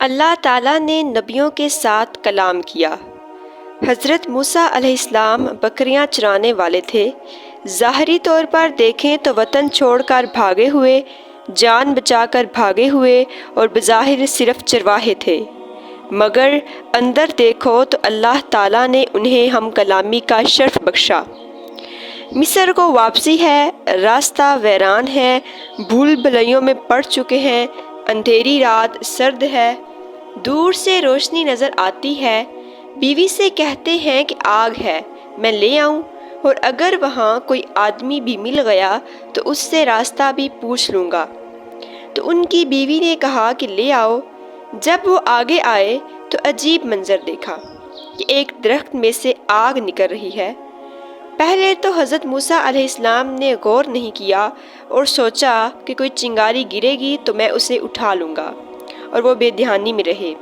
اللہ تعالیٰ نے نبیوں کے ساتھ کلام کیا۔ حضرت موسیٰ علیہ السلام بکریاں چرانے والے تھے۔ ظاہری طور پر دیکھیں تو وطن چھوڑ کر بھاگے ہوئے، جان بچا کر بھاگے ہوئے اور بظاہر صرف چرواہے تھے، مگر اندر دیکھو تو اللہ تعالیٰ نے انہیں ہم کلامی کا شرف بخشا۔ مصر کو واپسی ہے، راستہ ویران ہے، بھول بھلیوں میں پڑ چکے ہیں، اندھیری رات سرد ہے، دور سے روشنی نظر آتی ہے۔ بیوی سے کہتے ہیں کہ آگ ہے، میں لے آؤں، اور اگر وہاں کوئی آدمی بھی مل گیا تو اس سے راستہ بھی پوچھ لوں گا۔ تو ان کی بیوی نے کہا کہ لے آؤ۔ جب وہ آگے آئے تو عجیب منظر دیکھا کہ ایک درخت میں سے آگ نکل رہی ہے۔ پہلے تو حضرت موسیٰ علیہ السلام نے غور نہیں کیا اور سوچا کہ کوئی چنگاری گرے گی تو میں اسے اٹھا لوں گا، اور وہ بے دھیانی میں رہے۔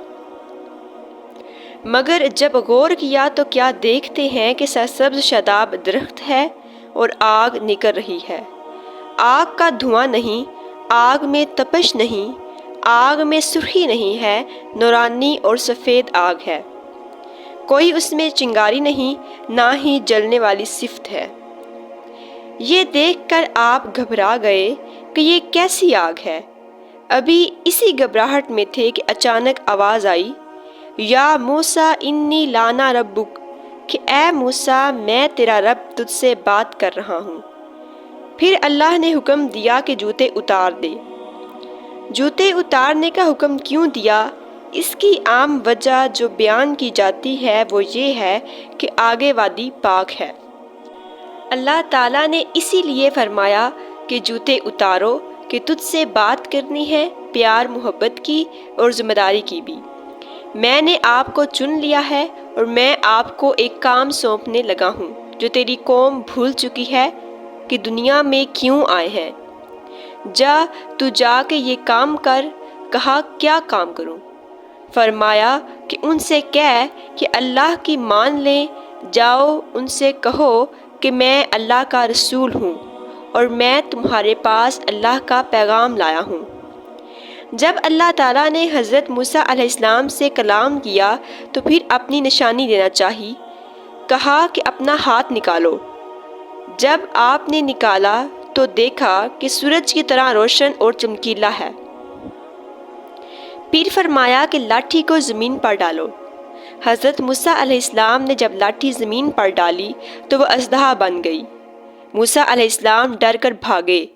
مگر جب غور کیا تو کیا دیکھتے ہیں کہ سرسبز شاداب درخت ہے اور آگ نکل رہی ہے۔ آگ کا دھواں نہیں، آگ میں تپش نہیں، آگ میں سرخی نہیں ہے، نورانی اور سفید آگ ہے۔ کوئی اس میں چنگاری نہیں، نہ ہی جلنے والی صفت ہے۔ یہ دیکھ کر آپ گھبرا گئے کہ یہ کیسی آگ ہے۔ ابھی اسی گھبراہٹ میں تھے کہ اچانک آواز آئی، یا موسیٰ انی لانا ربک، کہ اے موسیٰ میں تیرا رب تجھ سے بات کر رہا ہوں۔ پھر اللہ نے حکم دیا کہ جوتے اتار دے۔ جوتے اتارنے کا حکم کیوں دیا؟ اس کی عام وجہ جو بیان کی جاتی ہے وہ یہ ہے کہ آگے وادی پاک ہے۔ اللہ تعالیٰ نے اسی لیے فرمایا کہ جوتے اتارو کہ تجھ سے بات کرنی ہے، پیار محبت کی اور ذمہ داری کی بھی۔ میں نے آپ کو چن لیا ہے اور میں آپ کو ایک کام سونپنے لگا ہوں جو تیری قوم بھول چکی ہے کہ دنیا میں کیوں آئے ہیں۔ تو جا کے یہ کام کر۔ کہا کیا کام کروں؟ فرمایا کہ ان سے کہہ کہ اللہ کی مان لیں۔ جاؤ ان سے کہو کہ میں اللہ کا رسول ہوں اور میں تمہارے پاس اللہ کا پیغام لایا ہوں۔ جب اللہ تعالیٰ نے حضرت موسیٰ علیہ السلام سے کلام کیا تو پھر اپنی نشانی دینا چاہی۔ کہا کہ اپنا ہاتھ نکالو۔ جب آپ نے نکالا تو دیکھا کہ سورج کی طرح روشن اور چمکیلا ہے۔ پھر فرمایا کہ لاٹھی کو زمین پر ڈالو۔ حضرت موسیٰ علیہ السلام نے جب لاٹھی زمین پر ڈالی تو وہ اژدہا بن گئی۔ موسیٰ علیہ السلام ڈر کر بھاگے،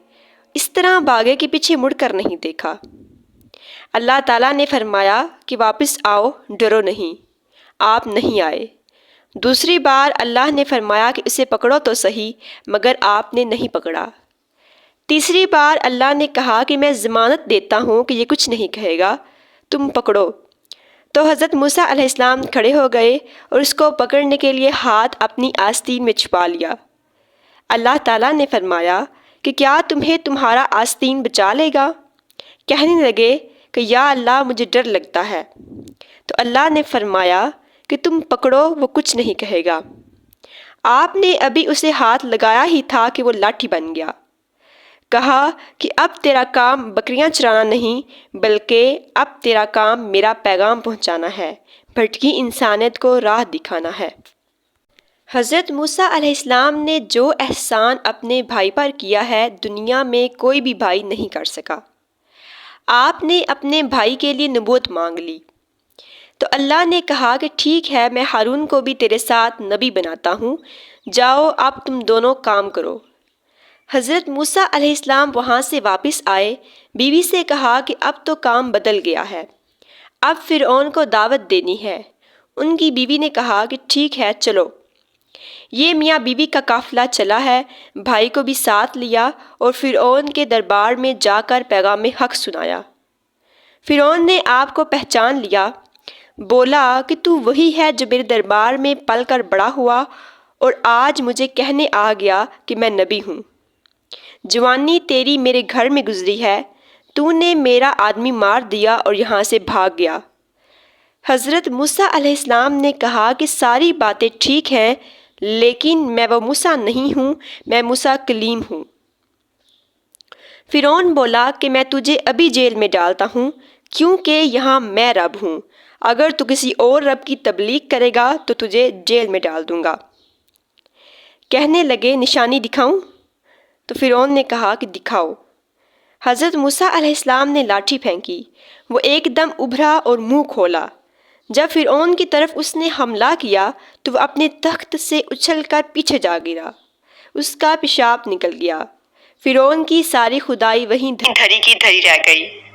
اس طرح بھاگے کہ پیچھے مڑ کر نہیں دیکھا۔ اللہ تعالیٰ نے فرمایا کہ واپس آؤ، ڈرو نہیں۔ آپ نہیں آئے۔ دوسری بار اللہ نے فرمایا کہ اسے پکڑو تو صحیح، مگر آپ نے نہیں پکڑا۔ تیسری بار اللہ نے کہا کہ میں ضمانت دیتا ہوں کہ یہ کچھ نہیں کہے گا، تم پکڑو۔ تو حضرت موسیٰ علیہ السلام کھڑے ہو گئے اور اس کو پکڑنے کے لیے ہاتھ اپنی آستین میں چھپا لیا۔ اللہ تعالیٰ نے فرمایا کہ کیا تمہیں تمہارا آستین بچا لے گا؟ کہنے لگے کہ یا اللہ مجھے ڈر لگتا ہے۔ تو اللہ نے فرمایا کہ تم پکڑو، وہ کچھ نہیں کہے گا۔ آپ نے ابھی اسے ہاتھ لگایا ہی تھا کہ وہ لاٹھی بن گیا۔ کہا کہ اب تیرا کام بکریاں چرانا نہیں، بلکہ اب تیرا کام میرا پیغام پہنچانا ہے، بھٹکی انسانیت کو راہ دکھانا ہے۔ حضرت موسیٰ علیہ السلام نے جو احسان اپنے بھائی پر کیا ہے دنیا میں کوئی بھی بھائی نہیں کر سکا۔ آپ نے اپنے بھائی کے لیے نبوت مانگ لی تو اللہ نے کہا کہ ٹھیک ہے، میں ہارون کو بھی تیرے ساتھ نبی بناتا ہوں، جاؤ اب تم دونوں کام کرو۔ حضرت موسیٰ علیہ السلام وہاں سے واپس آئے، بیوی سے کہا کہ اب تو کام بدل گیا ہے، اب فرعون کو دعوت دینی ہے۔ ان کی بیوی نے کہا کہ ٹھیک ہے چلو۔ یہ میاں بیوی کا قافلہ چلا ہے، بھائی کو بھی ساتھ لیا اور فرعون کے دربار میں جا کر پیغام حق سنایا۔ فرعون نے آپ کو پہچان لیا، بولا کہ تو وہی ہے جو میرے دربار میں پل کر بڑا ہوا اور آج مجھے کہنے آ گیا کہ میں نبی ہوں۔ جوانی تیری میرے گھر میں گزری ہے، تو نے میرا آدمی مار دیا اور یہاں سے بھاگ گیا۔ حضرت موسیٰ علیہ السلام نے کہا کہ ساری باتیں ٹھیک ہیں، لیکن میں وہ موسیٰ نہیں ہوں، میں موسیٰ کلیم ہوں۔ فرعون بولا کہ میں تجھے ابھی جیل میں ڈالتا ہوں، کیونکہ یہاں میں رب ہوں، اگر تو کسی اور رب کی تبلیغ کرے گا تو تجھے جیل میں ڈال دوں گا۔ کہنے لگے نشانی دکھاؤں؟ تو فرعون نے کہا کہ دکھاؤ۔ حضرت موسیٰ علیہ السلام نے لاٹھی پھینکی، وہ ایک دم ابھرا اور منہ کھولا۔ جب فرعون کی طرف اس نے حملہ کیا تو وہ اپنے تخت سے اچھل کر پیچھے جا گرا، اس کا پیشاب نکل گیا۔ فرعون کی ساری خدائی وہیں دھری کی دھری رہ گئی۔